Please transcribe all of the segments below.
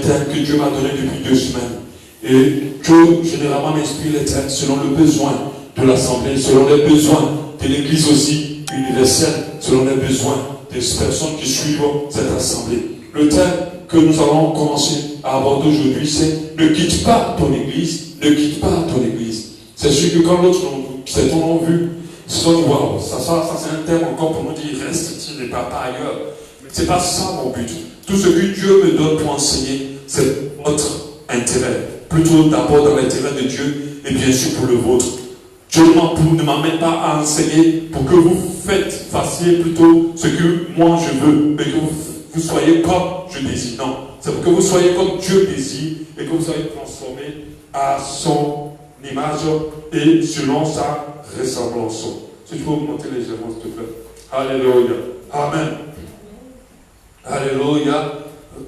thèmes que Dieu m'a donnés depuis 2 semaines. Et Dieu, généralement, m'inspire les thèmes selon le besoin de l'Assemblée, selon les besoins de l'Église aussi universelle, selon les besoins des personnes qui suivent cette Assemblée. Le thème que nous allons commencer à aborder aujourd'hui, c'est « Ne quitte pas ton Église, ne quitte pas ton Église ». C'est sûr que quand l'autre, certains l'ont vu, ils se sont dit « Waouh, ça c'est un thème encore pour nous dire « Reste ici, ne pars pas ailleurs ». C'est pas ça mon but. Tout ce que Dieu me donne pour enseigner, c'est votre intérêt. Plutôt d'abord dans l'intérêt de Dieu et bien sûr pour le vôtre. Dieu ne m'amène pas à enseigner pour que vous fassiez plutôt ce que moi je veux, mais que vous soyez comme je désire. Non, c'est pour que vous soyez comme Dieu désire et que vous soyez transformés à son image et selon sa ressemblance. Si tu peux monter légèrement, s'il te plaît. Alléluia. Amen. Alléluia.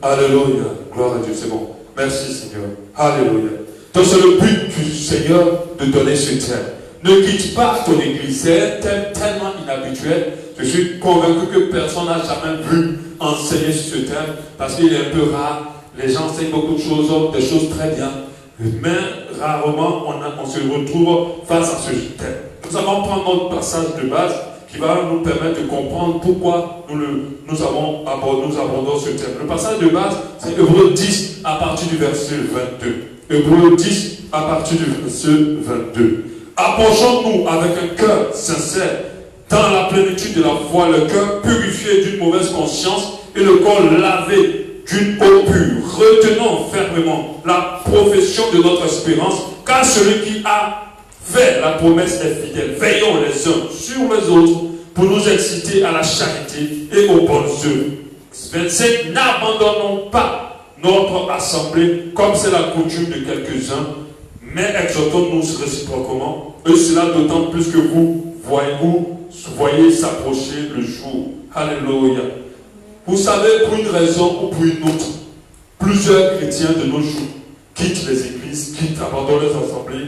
Alléluia. Gloire à Dieu, c'est bon. Merci Seigneur. Alléluia. Donc c'est le but du Seigneur de donner ce thème. Ne quitte pas ton église. C'est un thème tellement inhabituel. Je suis convaincu que personne n'a jamais vu enseigner sur ce thème parce qu'il est un peu rare. Les gens enseignent beaucoup de choses, des choses très bien. Mais rarement on se retrouve face à ce thème. Nous allons prendre notre passage de base qui va nous permettre de comprendre pourquoi nous abordons ce thème. Le passage de base, c'est Hébreux 10 à partir du verset 22. Hébreux 10 à partir du verset 22. Approchons-nous avec un cœur sincère, dans la plénitude de la foi, le cœur purifié d'une mauvaise conscience et le corps lavé d'une eau pure. Retenons fermement la profession de notre espérance, car celui qui a fait la promesse est fidèle. Veillons les uns sur les autres pour nous exciter à la charité et aux bonnes œuvres. 25. N'abandonnons pas notre assemblée comme c'est la coutume de quelques-uns, mais exhortons-nous réciproquement, et cela d'autant plus que vous voyez s'approcher le jour. Alléluia. Vous savez, pour une raison ou pour une autre, plusieurs chrétiens de nos jours quittent les églises, abandonnent les assemblées.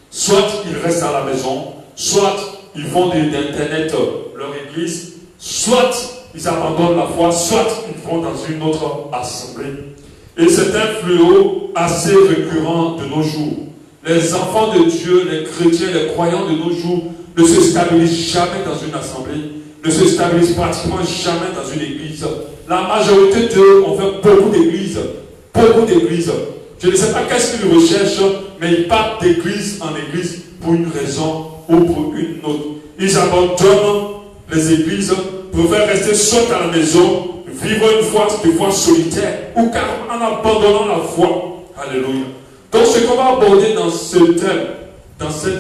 Soit ils restent à la maison, soit ils font d'Internet leur église, soit ils abandonnent la foi, soit ils vont dans une autre assemblée. Et c'est un fléau assez récurrent de nos jours. Les enfants de Dieu, les chrétiens, les croyants de nos jours ne se stabilisent jamais dans une assemblée, ne se stabilisent pratiquement jamais dans une église. La majorité d'eux ont fait beaucoup d'églises. Beaucoup d'églises. Je ne sais pas qu'est-ce qu'ils recherchent, mais ils partent d'église en église pour une raison ou pour une autre. Ils abandonnent les églises, préfèrent rester seuls à la maison, vivre une foi solitaire, ou carrément en abandonnant la foi. Alléluia. Donc ce qu'on va aborder dans ce thème, dans ces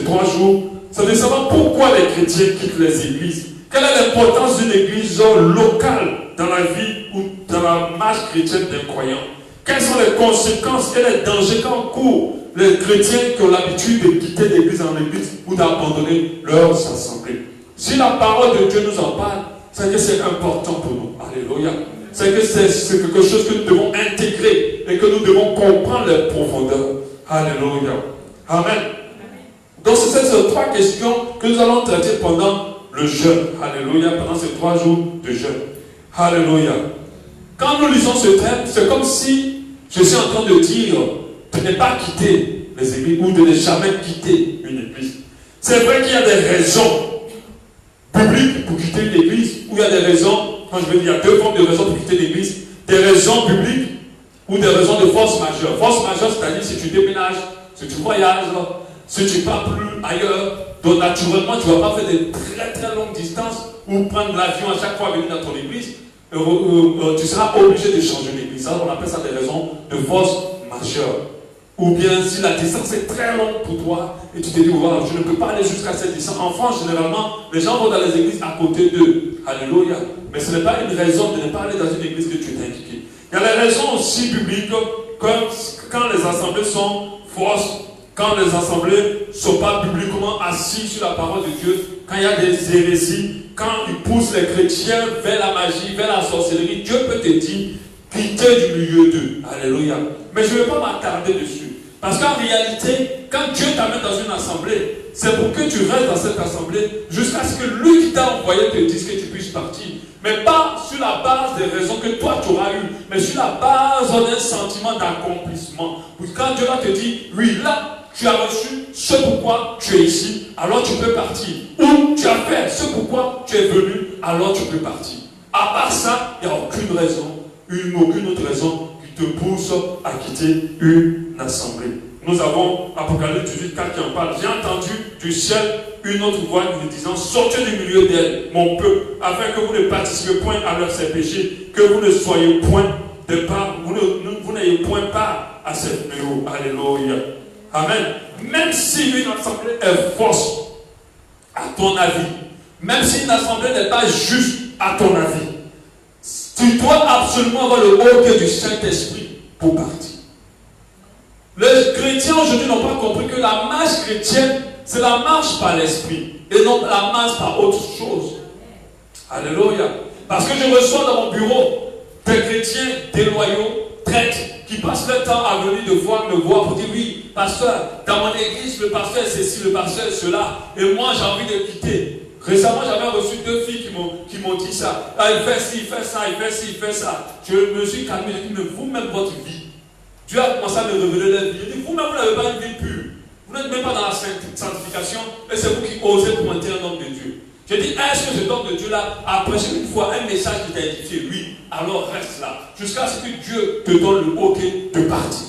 3 jours, c'est de savoir pourquoi les chrétiens quittent les églises. Quelle est l'importance d'une église locale dans la vie ou dans la marche chrétienne d'un croyant? Quelles sont les conséquences et les dangers qu'encourent les chrétiens qui ont l'habitude de quitter l'église en église ou d'abandonner leurs assemblées? Si la parole de Dieu nous en parle, c'est que c'est important pour nous. Alléluia. C'est que c'est quelque chose que nous devons intégrer et que nous devons comprendre les profondeurs. Alléluia. Amen. Donc c'est ces 3 questions que nous allons traiter pendant le jeûne. Alléluia. Pendant ces 3 jours de jeûne. Alléluia. Quand nous lisons ce thème, c'est comme si je suis en train de dire de ne pas quitter les églises ou de ne jamais quitter une église. C'est vrai qu'il y a des raisons bibliques pour quitter une église, ou il y a des raisons, quand je veux dire, il y a 2 formes de raisons pour quitter l'église, des raisons bibliques ou des raisons de force majeure. Force majeure, c'est-à-dire si tu déménages, si tu voyages, si tu ne pars plus ailleurs, donc naturellement tu ne vas pas faire des très très longues distances ou prendre l'avion à chaque fois venir dans ton église. Tu seras obligé de changer d'église. On appelle ça des raisons de force majeure. Ou bien si la distance est très longue pour toi et tu te dis, wow, je ne peux pas aller jusqu'à cette distance. En France, généralement, les gens vont dans les églises à côté d'eux. Alléluia. Mais ce n'est pas une raison de ne pas aller dans une église que tu es impliqué. Il y a les raisons aussi bibliques, comme quand les assemblées sont fausses, quand les assemblées ne sont pas bibliquement assises sur la parole de Dieu, quand il y a des hérésies, quand ils poussent les chrétiens vers la magie, vers la sorcellerie, Dieu peut te dire, quittez du milieu d'eux. Alléluia. Mais je ne vais pas m'attarder dessus. Parce qu'en réalité, quand Dieu t'amène dans une assemblée, c'est pour que tu restes dans cette assemblée jusqu'à ce que lui qui t'a envoyé te dise que tu puisses partir. Mais pas sur la base des raisons que toi tu auras eues, mais sur la base d'un sentiment d'accomplissement. Quand Dieu va te dire, oui, là, tu as reçu ce pourquoi tu es ici, alors tu peux partir. Ou tu as fait ce pourquoi tu es venu, alors tu peux partir. À part ça, il n'y a aucune raison, aucune autre raison qui te pousse à quitter une assemblée. Nous avons Apocalypse 18, 4 qui en parle. J'ai entendu du ciel une autre voix nous disant, sortez du milieu d'elle, mon peuple, afin que vous ne participiez point à leurs péchés, que vous ne soyez point de part, vous n'ayez point part à cette fléau. Alléluia. Amen. Même si une assemblée est fausse, à ton avis, même si une assemblée n'est pas juste, à ton avis, tu dois absolument avoir le hoquet du Saint-Esprit pour partir. Les chrétiens aujourd'hui n'ont pas compris que la marche chrétienne, c'est la marche par l'esprit et non la marche par autre chose. Alléluia. Parce que je reçois dans mon bureau des chrétiens déloyaux, traîtres, qui passent leur temps à venir me voir pour dire, oui, pasteur, dans mon église, le pasteur est ceci, le pasteur est cela, et moi j'ai envie de quitter. Récemment, j'avais reçu 2 filles qui m'ont dit ça. Ah, il fait ci, il fait ça, il fait ci, il fait ça. Je me suis calmé, j'ai dit, mais vous-même, votre vie, Dieu a commencé à me révéler la vie. Il dit, vous-même, vous n'avez pas une vie pure. Vous n'êtes même pas dans la sanctification, et c'est vous qui osez pointer un homme de Dieu. J'ai dit, est-ce que cet homme de Dieu-là a prêché une fois un message qui t'a édifié? Oui, alors reste là, jusqu'à ce que Dieu te donne le OK de partir.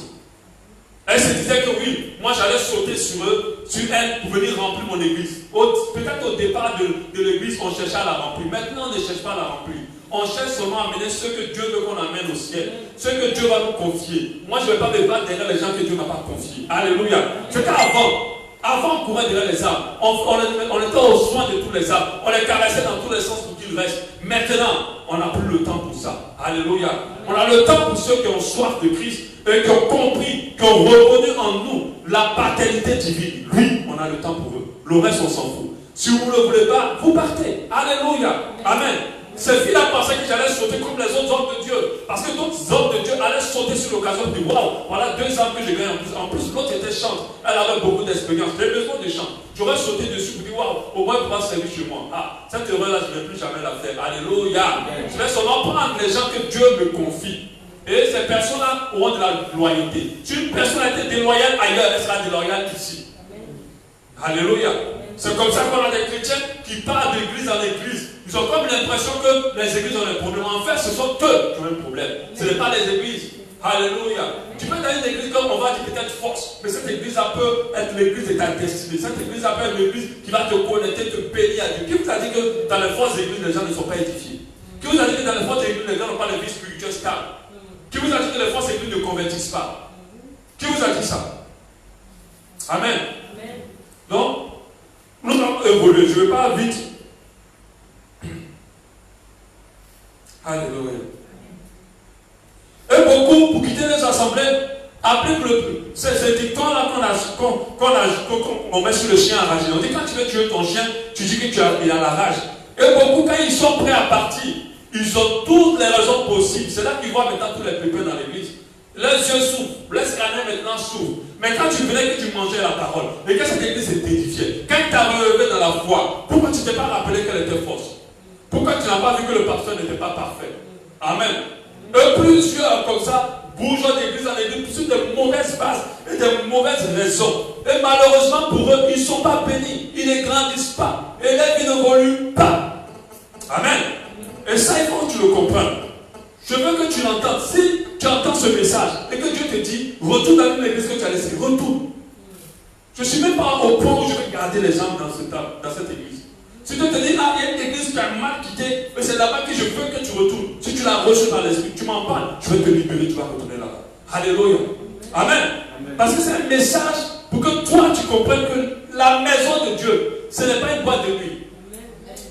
Elle se disait que oui, moi j'allais sauter sur elle pour venir remplir mon église. Peut-être au départ de l'église, on cherchait à la remplir. Maintenant, on ne cherche pas à la remplir. On cherche seulement à amener ce que Dieu veut qu'on amène au ciel. Ce que Dieu va nous confier. Moi, je ne vais pas me battre derrière les gens que Dieu ne m'a pas confiés. Alléluia. C'est qu'avant, on courait derrière les arbres. On était au soin de tous les arbres. On les caressait dans tous les sens pour qu'ils restent. Maintenant, on n'a plus le temps pour ça. Alléluia. On a le temps pour ceux qui ont soif de Christ et qui ont compris, qui ont reconnu en nous la paternité divine. Lui, on a le temps pour eux. Le reste, on s'en fout. Si vous ne le voulez pas, vous partez. Alléluia. Amen. Ces filles-là pensaient que j'allais sauter comme les autres hommes de Dieu. Parce que d'autres hommes de Dieu allaient sauter sur l'occasion de waouh, voilà 2 ans que j'ai gagné en plus. En plus, l'autre était chante. Elle avait beaucoup d'expérience. J'avais besoin de chant. J'aurais sauté dessus pour dire waouh, au moins il pourra servir chez moi. Ah, cette erreur-là, je ne vais plus jamais la faire. Alléluia. Je vais seulement prendre les gens que Dieu me confie. Et ces personnes-là auront de la loyauté. Si une personne a été déloyale ailleurs, elle sera déloyale ici. Alléluia. C'est comme ça qu'on a des chrétiens qui partent d'église en église. Ils ont comme l'impression que les églises ont des problèmes. En fait, ce sont eux qui ont un problème. Ce n'est pas les églises. Alléluia. Tu peux être dans une église comme on va dire peut-être force, mais cette église-là peut être l'église de ta destinée. Cette église-là peut être l'église qui va te connecter, te bénir à Dieu. Qui vous a dit que dans les forces églises, les gens ne sont pas édifiés? Qui vous a dit que dans les forces églises, les gens n'ont pas de vie spirituelle stable? Qui vous a dit que les forces églises ne convertissent pas? Qui vous a dit ça? Amen. Donc, nous allons évoluer. Je ne vais pas vite. Alléluia. Et beaucoup, pour quitter les assemblées, appliquent ces dictons-là qu'on met sur le chien enragé. On dit quand tu veux tuer ton chien, tu dis qu'il a la rage. Et beaucoup, quand ils sont prêts à partir, ils ont toutes les raisons possibles. C'est là qu'ils voient maintenant tous les pépins dans l'église. Leurs yeux s'ouvrent, leurs canaux maintenant s'ouvrent. Mais quand tu venais que tu mangeais la parole, et que cette église est édifiée, quand tu as relevé dans la foi, pourquoi tu ne t'es pas rappelé qu'elle était fausse? Pourquoi tu n'as pas vu que le pasteur n'était pas parfait? Amen. Et plusieurs comme ça bougent d'église en église sur de mauvaises bases et de mauvaises raisons. Et malheureusement pour eux, ils ne sont pas bénis. Ils ne grandissent pas. Et leur vie n'évolue pas. Amen. Et ça, il faut que tu le comprennes. Je veux que tu l'entendes. Si tu entends ce message et que Dieu te dit, retourne dans l'église que tu as laissée, retourne. Je ne suis même pas au point où je vais garder les gens dans cette église. Si tu te dis, ah, il y a une église qui a mal quitté, mais c'est là-bas que je veux que tu retournes. Si tu l'as reçu par l'esprit, tu m'en parles, je vais te libérer, tu vas retourner là-bas. Alléluia. Amen. Parce que c'est un message pour que toi tu comprennes que la maison de Dieu, ce n'est pas une boîte de nuit.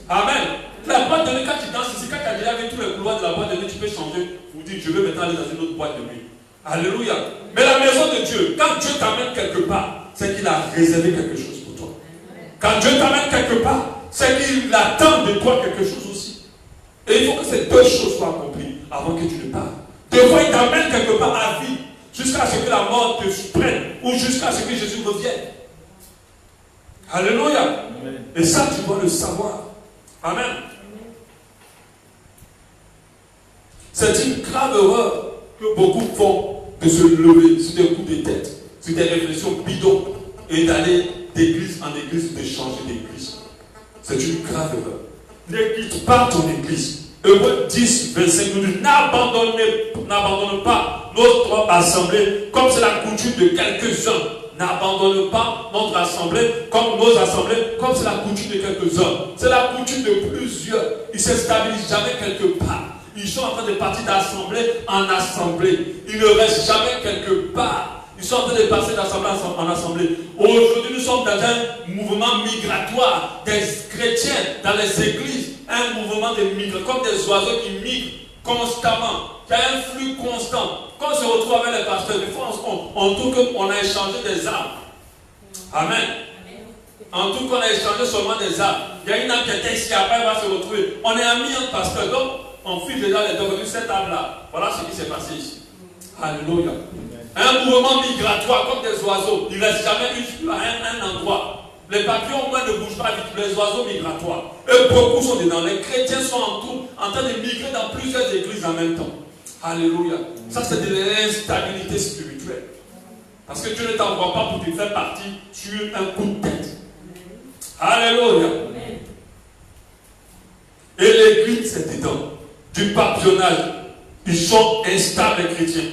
Amen. La boîte de nuit, quand tu danses ici, quand tu as déjà vu tous les couloirs de la boîte de nuit, tu peux changer pour dire, je veux maintenant aller dans une autre boîte de nuit. Alléluia. Mais la maison de Dieu, quand Dieu t'amène quelque part, c'est qu'il a réservé quelque chose pour toi. Quand Dieu t'amène quelque part, c'est qu'il attend de toi quelque chose aussi. Et il faut que ces 2 choses soient accomplies avant que tu ne partes. Des fois, il t'amène quelque part à vie, jusqu'à ce que la mort te prenne, ou jusqu'à ce que Jésus revienne. Alléluia. Amen. Et ça, tu dois le savoir. Amen. C'est une grave erreur que beaucoup font de se lever sur des coups de tête, sur des réflexions bidons et d'aller d'église en église, de changer d'église. C'est une grave erreur. Ne quitte pas ton église. Hébreux 10, 25 nous dit, n'abandonne pas notre assemblée comme c'est la coutume de quelques-uns. N'abandonne pas notre assemblée comme nos assemblées, comme c'est la coutume de quelques-uns. C'est la coutume de plusieurs. Ils ne se stabilisent jamais quelque part. Ils sont en train de partir d'assemblée en assemblée. Ils ne restent jamais quelque part. Ils sont en train de passer d'assemblée en assemblée. Aujourd'hui, nous sommes dans un mouvement migratoire des chrétiens dans les églises. Un mouvement de migration, comme des oiseaux qui migrent constamment. Il y a un flux constant. Quand on se retrouve avec les pasteurs, des fois on trouve qu'on a échangé des âmes. Amen. En tout cas, on a échangé seulement des âmes. Il y a une âme qui était ici, après elle va se retrouver. On est amis en pasteur. Donc, on file déjà les deux, cette âme-là. Voilà ce qui s'est passé ici. Alléluia. Un mouvement migratoire comme des oiseaux. Il ne reste jamais un endroit. Les papillons au moins ne bougent pas vite, les oiseaux migratoires. Et beaucoup sont dedans. Les chrétiens sont en train de migrer dans plusieurs églises en même temps. Alléluia. Ça, c'est de l'instabilité spirituelle. Parce que Dieu ne t'envoie pas pour te faire partie sur un coup de tête. Alléluia. Et l'église, c'est dedans. Du papillonnage. Ils sont instables, les chrétiens.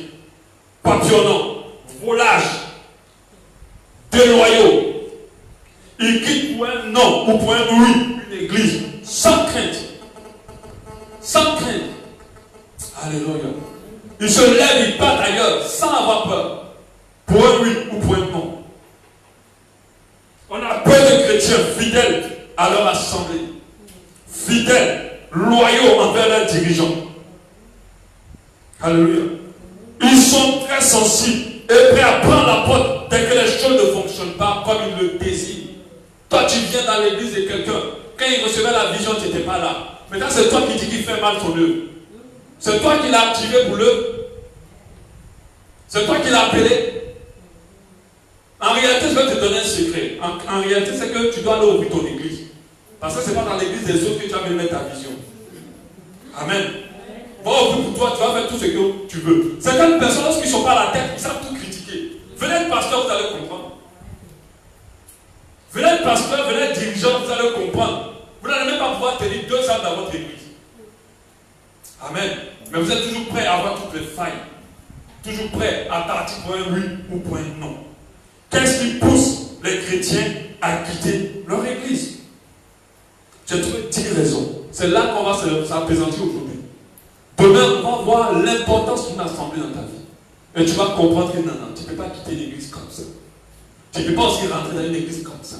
Papillonnants, volage, déloyaux. Ils quittent pour un non ou pour un oui une église sans crainte. Sans crainte. Alléluia. Ils se lèvent, ils partent ailleurs sans avoir peur. Pour un oui ou pour un non. On a peu de chrétiens fidèles à leur assemblée. Fidèles, loyaux envers leurs dirigeants. Alléluia. Ils sont très sensibles et prêts à prendre la porte dès que les choses ne fonctionnent pas comme ils le désirent. Toi, tu viens dans l'église de quelqu'un. Quand il recevait la vision, tu n'étais pas là. Maintenant, c'est toi qui dis qu'il fait mal son œuvre. C'est toi qui l'as activé pour l'œuvre. C'est toi qui l'as appelé. En réalité, je vais te donner un secret. En réalité, c'est que tu dois aller ouvrir ton église. Parce que ce n'est pas dans l'église des autres que tu vas venir mettre ta vision. Amen. Va ouvrir pour toi, tu vas faire tout ce que tu veux. Certaines personnes, lorsqu'ils ne sont pas à la tête, ils savent tout critiquer. Venez être pasteur, vous allez comprendre. Venez être pasteur, venez être dirigeant, vous allez comprendre. Vous n'allez même pas pouvoir tenir 2 ans dans votre église. Amen. Mais vous êtes toujours prêt à avoir toutes les failles. Toujours prêt à partir pour un oui ou pour un non. Qu'est-ce qui pousse les chrétiens à quitter leur église? J'ai trouvé 10 raisons. C'est là qu'on va s'apaisantir aujourd'hui. Demain, on va voir l'importance d'une assemblée dans ta vie. Et tu vas comprendre que non, tu ne peux pas quitter l'église comme ça. Tu ne peux pas aussi rentrer dans une église comme ça.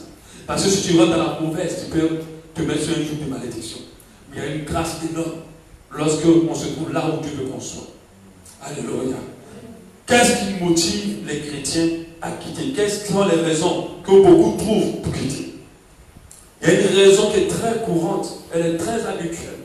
Parce que si tu rentres dans la mauvaise, tu peux te mettre sur un joug de malédiction. Mais il y a une grâce énorme lorsqu'on se trouve là où Dieu veut qu'on soit. Alléluia. Qu'est-ce qui motive les chrétiens à quitter? Quelles sont les raisons que beaucoup trouvent pour quitter? Il y a une raison qui est très courante, elle est très habituelle.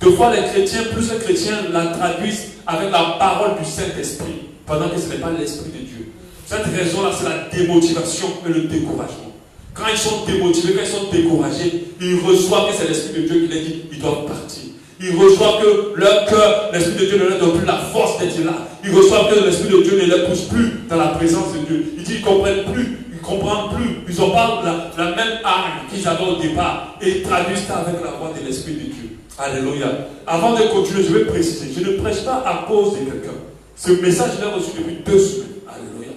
Deux fois, les chrétiens, plus les chrétiens la traduisent avec la parole du Saint-Esprit, pendant que ce n'est pas l'Esprit de Dieu. Cette raison-là, c'est la démotivation et le découragement. Quand ils sont démotivés, quand ils sont découragés, ils reçoivent que c'est l'Esprit de Dieu qui les dit, ils doivent partir. Ils reçoivent que leur cœur, l'Esprit de Dieu ne leur donne plus la force d'être là. Ils reçoivent que l'Esprit de Dieu ne les pousse plus dans la présence de Dieu. Ils disent qu'ils ne comprennent plus, ils ne comprennent plus. Ils n'ont pas la même arme qu'ils avaient au départ. Et ils traduisent ça avec la voix de l'Esprit de Dieu. Alléluia. Avant de continuer, je vais préciser. Je ne prêche pas à cause de quelqu'un. Ce message, je l'ai reçu depuis 2 semaines. Alléluia.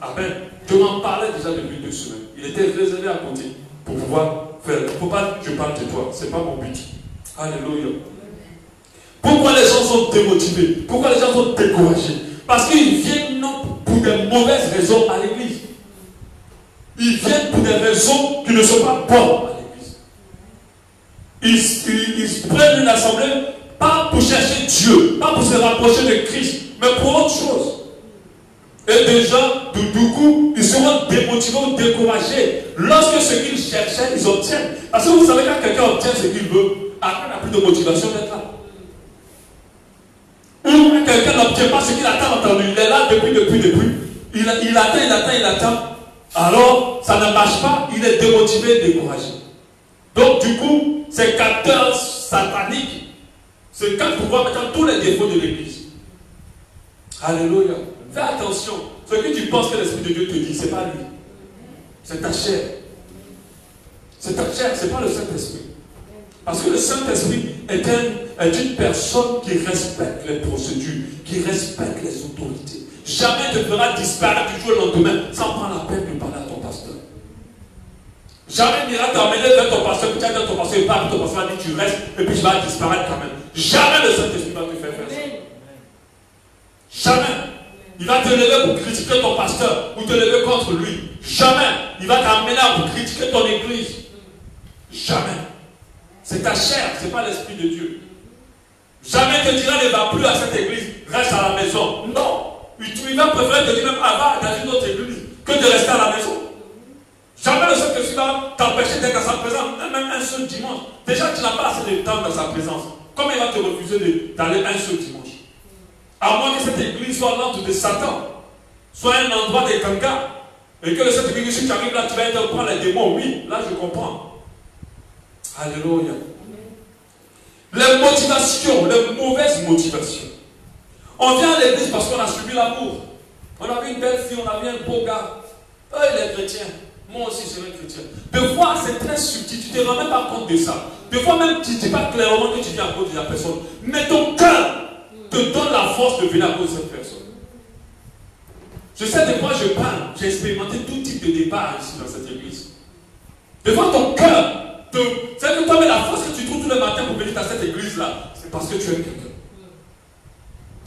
Amen. Je m'en parlais déjà depuis 2 semaines. Il était réservé à côté pour pouvoir faire. Il ne faut pas que je parle de toi. Ce n'est pas mon but. Alléluia. Pourquoi les gens sont démotivés? Pourquoi les gens sont découragés? Parce qu'ils viennent non pour des mauvaises raisons à l'église. Ils viennent pour des raisons qui ne sont pas bonnes à l'église. Ils prennent une assemblée pas pour chercher Dieu, pas pour se rapprocher de Christ, mais pour autre chose. Et déjà, du coup, ils seront démotivés ou découragés lorsque ce qu'ils cherchaient, ils obtiennent. Parce que vous savez, quand quelqu'un obtient ce qu'il veut, après, il n'a plus de motivation d'être là. Ou quand quelqu'un n'obtient pas ce qu'il attend entendu, il est là depuis. Il attend. Alors, ça ne marche pas, il est démotivé, découragé. Donc, du coup, ces capteurs sataniques, C'est quand tu vois maintenant tous les défauts de l'église. Alléluia. Fais attention. Ce que tu penses que l'Esprit de Dieu te dit, ce n'est pas lui. C'est ta chair. C'est ta chair, ce n'est pas le Saint-Esprit. Parce que le Saint-Esprit est une personne qui respecte les procédures, qui respecte les autorités. Jamais ne te fera disparaître du jour au lendemain sans prendre la peine de parler à ton pasteur. Jamais il n'ira t'emmener vers ton pasteur, puis tu vas dire ton pasteur, pas ton pasteur va dire tu restes, et puis tu vas disparaître quand même. Jamais le Saint-Esprit va te faire ça. Jamais. Il va te lever pour critiquer ton pasteur, ou te lever contre lui. Jamais. Il va t'emmener pour critiquer ton église. Jamais. C'est ta chair, ce n'est pas l'Esprit de Dieu. Jamais il te dira ne va plus à cette église, reste à la maison. Non. Il va préférer te dire même avant dans une autre église que de rester à la maison. Jamais le Saint-Esprit va t'empêcher d'être dans sa présence, même un seul dimanche. Déjà, tu n'as pas assez de temps dans sa présence. Comment il va te refuser d'aller un seul dimanche? À moins que cette église soit l'antre de Satan, soit un endroit des gangas, et que cette église, si tu arrives là, tu vas être prendre les démons. Oui, là je comprends. Alléluia. Les motivations, les mauvaises motivations. On vient à l'église parce qu'on a subi l'amour. On a vu une belle fille, on a vu un beau gars. Oh, il est chrétien. Moi aussi, je serai chrétien. Des fois, c'est très subtil. Tu ne te rends même pas compte de ça. Des fois, même, tu ne dis pas clairement que tu viens à cause de la personne. Mais ton cœur te donne la force de venir à cause de cette personne. Je sais, des fois, je parle. J'ai expérimenté tout type de départ ici dans cette église. Des fois, ton cœur c'est que toi, mais la force que tu trouves tous les matins pour venir à cette église-là, c'est parce que tu aimes quelqu'un.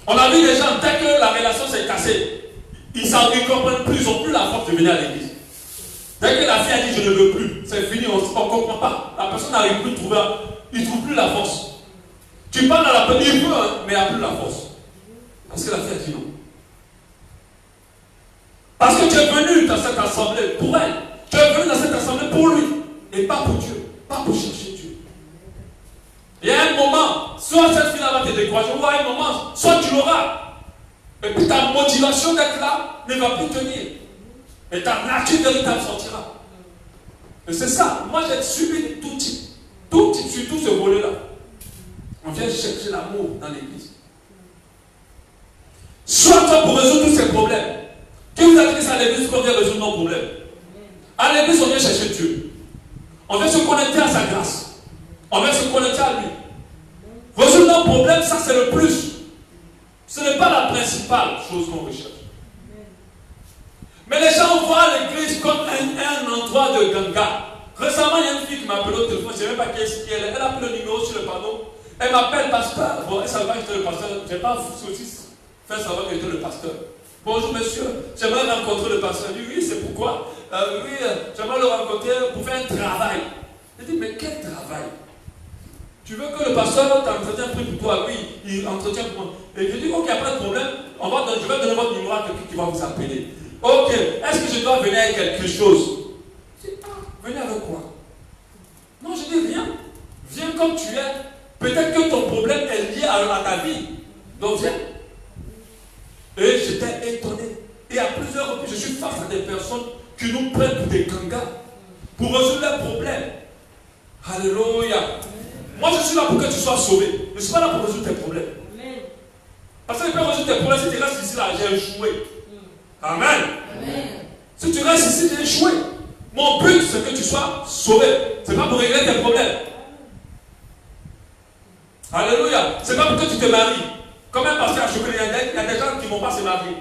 On a vu des gens, dès que la relation s'est cassée, ils ne comprennent plus, ils n'ont plus la force de venir à l'église. Dès que la fille a dit je ne veux plus, c'est fini, on ne comprend pas. La personne n'arrive plus à trouver, il ne trouve plus la force. Tu parles à la personne, il veut, mais il n'a plus la force. Parce que la fille a dit non. Parce que tu es venu dans cette assemblée pour elle. Tu es venu dans cette assemblée pour lui. Et pas pour Dieu. Pas pour chercher Dieu. Il y a un moment, soit cette fille-là va te décourager, ou à un moment, soit tu l'auras. Et puis ta motivation d'être là ne va plus tenir. Et ta nature véritable sortira. Et c'est ça. Moi, j'ai subi tout type. Tout type, surtout ce volet-là. On vient chercher l'amour dans l'église. Soit toi pour résoudre tous ces problèmes. Qui vous a dit à l'église qu'on vient résoudre nos problèmes? À l'église, on vient chercher Dieu. On vient se connecter à sa grâce. On vient se connecter à lui. Résoudre nos problèmes, ça c'est le plus. Ce n'est pas la principale chose qu'on recherche. Mais les gens voient l'église comme un endroit de ganga. Récemment, il y a une fille qui m'a appelé au téléphone, je ne sais même pas qui elle est. Elle a pris le numéro sur le panneau. Elle m'appelle pasteur. Bon, elle savait pas que j'étais le pasteur. Je n'ai pas aussi fait savoir que j'étais le pasteur. Bonjour monsieur, j'aimerais rencontrer le pasteur. Elle dit oui, c'est pourquoi? Oui, j'aimerais le rencontrer pour faire un travail. Elle dit mais quel travail? Tu veux que le pasteur t'entretient pris pour toi? Oui, il entretient pour moi. Et je dis ok, il n'y a pas de problème. Je vais donner votre numéro à quelqu'un qui va vous appeler. Ok, est-ce que je dois venir avec quelque chose? Je dis venez avec quoi? Non, je dis rien. Viens comme tu es. Peut-être que ton problème est lié à ta vie. Donc viens. Et j'étais étonné. Et à plusieurs reprises, je suis face à des personnes qui nous prennent pour des gangas pour résoudre leurs problèmes. Alléluia. Moi, je suis là pour que tu sois sauvé. Je ne suis pas là pour résoudre tes problèmes. Parce que je peux résoudre tes problèmes. Si tu restes ici, là, j'ai échoué. Amen. Si tu restes ici, j'ai échoué. Mon but, c'est que tu sois sauvé. Ce n'est pas pour régler tes problèmes. Alléluia. Ce n'est pas pour que tu te maries. Comme un pasteur à chocolat, il y a des gens qui ne vont pas se marier.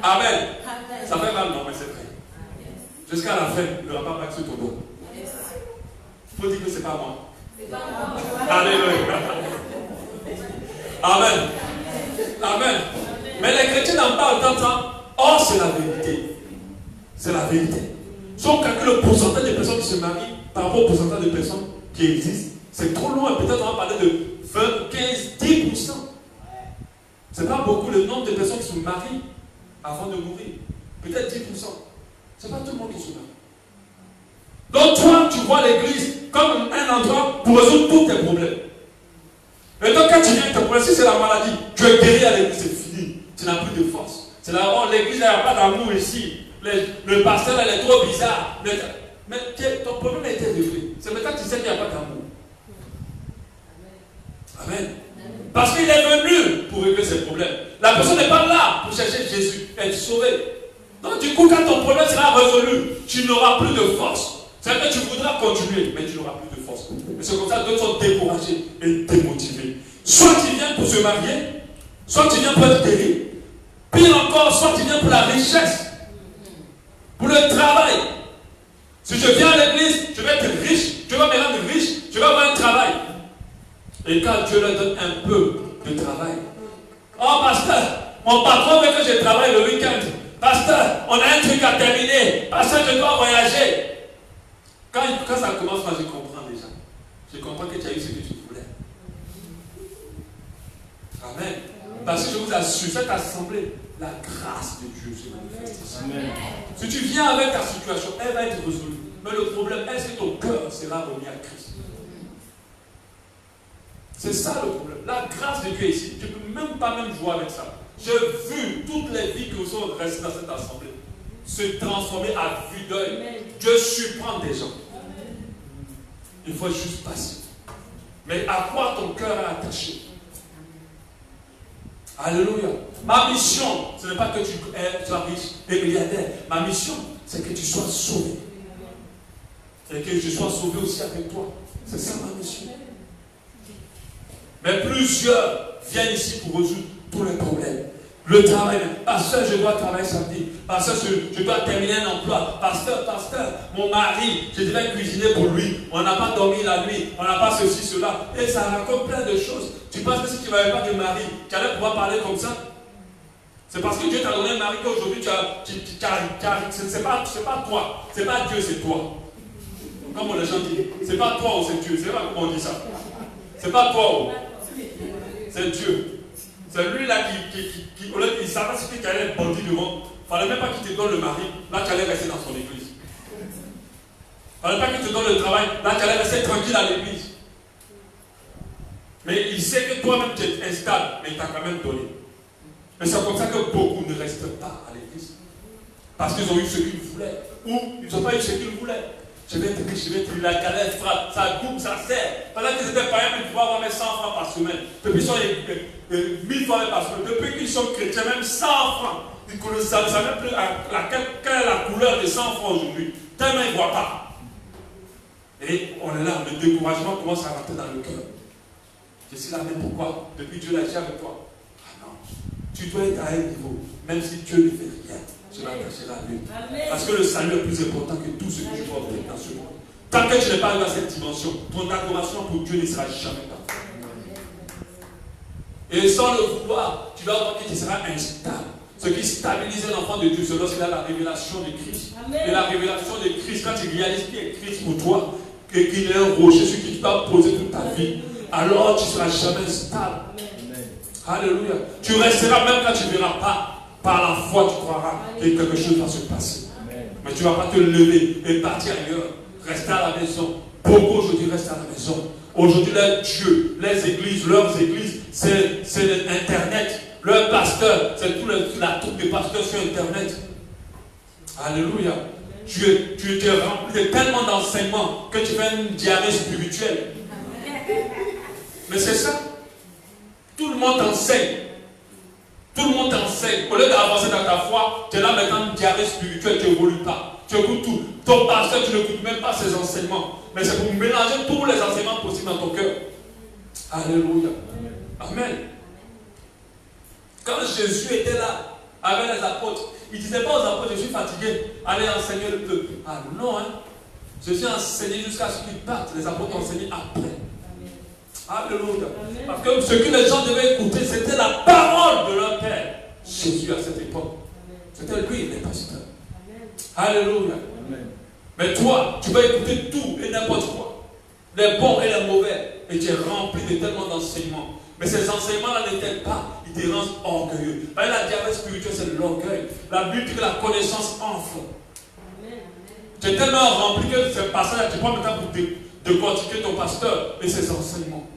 Amen. Ça fait mal, non, mais c'est vrai. Jusqu'à la fin, il ne aura pas sur ton dos. Il faut dire que ce n'est pas moi. Alléluia. Amen. Amen. Mais les chrétiens n'en parlent tant de temps. Or, c'est la vérité. C'est la vérité. Si on calcule le pourcentage de personnes qui se marient par rapport au pourcentage de personnes qui existent, c'est trop loin. Peut-être on va parler de 20, 15, 10%. C'est pas beaucoup le nombre de personnes qui se marient avant de mourir. Peut-être 10%. C'est pas tout le monde qui se marie. Donc toi, tu vois l'église comme un endroit pour résoudre tous tes problèmes. Et donc quand tu viens, tes problèmes, si c'est la maladie, tu es guéri à l'église, c'est fini. Tu n'as plus de force. C'est là, oh, l'église, il n'y a pas d'amour ici. Le pasteur, elle est trop bizarre. Mais ton problème a été réglé. C'est maintenant que tu sais qu'il n'y a pas d'amour. Amen. Parce qu'il est venu pour régler ses problèmes. La personne n'est pas là pour chercher Jésus, être sauvé. Donc du coup, quand ton problème sera résolu, tu n'auras plus de force. C'est-à-dire que tu voudras continuer, mais tu n'auras plus de force. Et c'est comme ça que d'autres sont découragés et démotivés. Soit tu viens pour se marier, soit tu viens pour être guéri. Pire encore, soit tu viens pour la richesse, pour le travail. Si je viens à l'église, je vais être riche, je vais me rendre riche, je vais avoir un travail. Et quand Dieu leur donne un peu de travail, oh pasteur, mon patron veut que je travaille le week-end. Pasteur, on a un truc à terminer. Pasteur, je dois voyager. Quand ça commence, moi je comprends déjà. Je comprends que tu as eu ce que tu voulais. Amen. Parce que je vous assure, cette assemblée, la grâce de Dieu se manifeste ici. Amen. Si tu viens avec ta situation, elle va être résolue. Mais le problème, est-ce que ton cœur sera remis à Christ? C'est ça le problème. La grâce de Dieu ici, tu ne peux même pas jouer avec ça. J'ai vu toutes les vies qui sont restées dans cette assemblée se transformer à vue d'œil. Dieu surprend des gens. Il faut juste passer. Mais à quoi ton cœur est attaché? Alléluia. Ma mission, ce n'est pas que tu sois riche et milliardaire. Ma mission, c'est que tu sois sauvé. Et que je sois sauvé aussi avec toi. C'est ça ma mission. Mais plusieurs viennent ici pour résoudre tous les problèmes. Le travail, pasteur, je dois travailler samedi. Pasteur, je dois terminer un emploi. Pasteur, mon mari, je devais cuisiner pour lui. On n'a pas dormi la nuit. On n'a pas ceci, cela. Et ça raconte plein de choses. Tu penses que si tu n'avais pas de mari, tu allais pouvoir parler comme ça? C'est parce que Dieu t'a donné un mari qu'aujourd'hui c'est pas toi. C'est pas Dieu, c'est toi. Comme les gens disent, c'est pas toi ou c'est Dieu. C'est pas comment on dit ça. C'est pas toi ou c'est Dieu. C'est lui là qui au lieu qu'il savait ce qu'il allait être bandit devant. Il ne fallait même pas qu'il te donne le mari. Là, tu allais rester dans son église. Il ne fallait pas qu'il te donne le travail. Là, tu allais rester tranquille à l'église. Mais il sait que toi-même tu es instable, mais il t'a quand même donné. Mais c'est comme ça que beaucoup ne restent pas à l'église. Parce qu'ils ont eu ce qu'ils voulaient. Ou ils n'ont pas eu ce qu'ils voulaient. Je vais être riche, la galère frappe, ça coupe, ça serre. Pendant qu'ils étaient païens, ils pouvaient avoir même 100 francs par semaine. Depuis qu'ils sont 1000 francs par semaine. Depuis qu'ils sont chrétiens, même 100 francs. Ils ne savent même plus quelle est la couleur des 100 francs aujourd'hui. Tellement ils ne voient pas. Et on est là, le découragement commence à rentrer dans le cœur. Je suis là, mais pourquoi? Depuis Dieu l'a dit avec toi. Ah non, tu dois être à un niveau, même si Dieu ne fait rien. Cela attachera à lui. Parce que le salut est plus important que tout ce que tu peux obtenir dans ce monde. Tant que tu n'es pas arrivé à cette dimension, ton adoration pour Dieu ne sera jamais parfaite. Et sans le vouloir, tu vas voir que tu seras instable. Ce qui stabilise un enfant de Dieu, c'est lorsqu'il a la révélation de Christ. Et la révélation de Christ, quand tu réalises qu'il est Christ pour toi, et qu'il est un rocher sur qui tu vas poser toute ta vie, alors tu ne seras jamais stable. Alléluia. Tu resteras même quand tu ne verras pas. Par la foi, tu croiras que quelque chose va se passer. Amen. Mais tu ne vas pas te lever et partir ailleurs. Rester à la maison. Beaucoup aujourd'hui restent à la maison. Aujourd'hui, leur Dieu, les églises, leurs églises, c'est Internet. Leur pasteur, c'est tout la troupe de pasteurs sur Internet. Alléluia. Tu es rempli de tellement d'enseignements que tu fais une diarrhée spirituelle. Mais c'est ça. Tout le monde enseigne. Tout le monde t'enseigne. Au lieu d'avancer dans ta foi, tu es là maintenant une diarrhée spirituelle, tu n'évolues pas. Tu écoutes tout. Ton pasteur, tu n'écoutes même pas ses enseignements. Mais c'est pour mélanger tous les enseignements possibles dans ton cœur. Alléluia. Amen. Quand Jésus était là, avec les apôtres, il ne disait pas aux apôtres, je suis fatigué, allez enseigner le peuple. Ah non, hein. Jésus a enseigné jusqu'à ce qu'ils partent. Les apôtres ont enseigné après. Alléluia. Parce que ce que les gens devaient écouter, c'était la parole de leur Père. Jésus à cette époque. C'était lui, les pasteurs. Alléluia. Amen. Mais toi, tu vas écouter tout et n'importe quoi. Les bons et les mauvais. Et tu es rempli de tellement d'enseignements. Mais ces enseignements-là ne t'aident pas. Ils te rendent orgueilleux. La diabète spirituelle, c'est l'orgueil. La Bible dit que la connaissance enfle. Tu es tellement rempli que ce passage-là, tu prends le temps pour décortiquer ton pasteur et ses enseignements.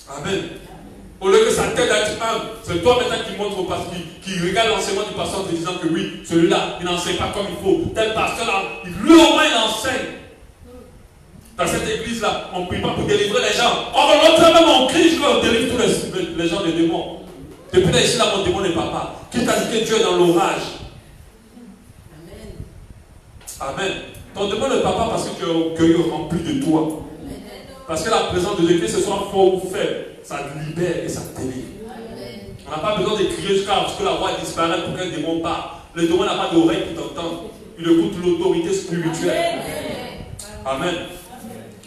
Amen. Au lieu que ça t'aide à être humble, c'est toi maintenant qui montre au pasteur, qui regarde l'enseignement du pasteur en te disant que oui, celui-là, il n'enseigne pas comme il faut. Tel pasteur-là, lui au moins il enseigne. Dans cette église-là, on ne prie pas pour délivrer les gens. L'autre même on crie, je veux délivrer tous les gens des démons. Depuis là, ici, là, mon démon n'est pas. Qui t'a dit que Dieu est dans l'orage? Amen. Ton démon ne part pas parce que tu as orgueil rempli de toi. Parce que la présence de Dieu, que ce soit fort ou faible, ça te libère et ça te délivre. On n'a pas besoin de crier jusqu'à ce que la voix disparaisse pour qu'un démon parte. Le démon n'a pas d'oreille pour t'entendre. Il écoute l'autorité spirituelle. Amen.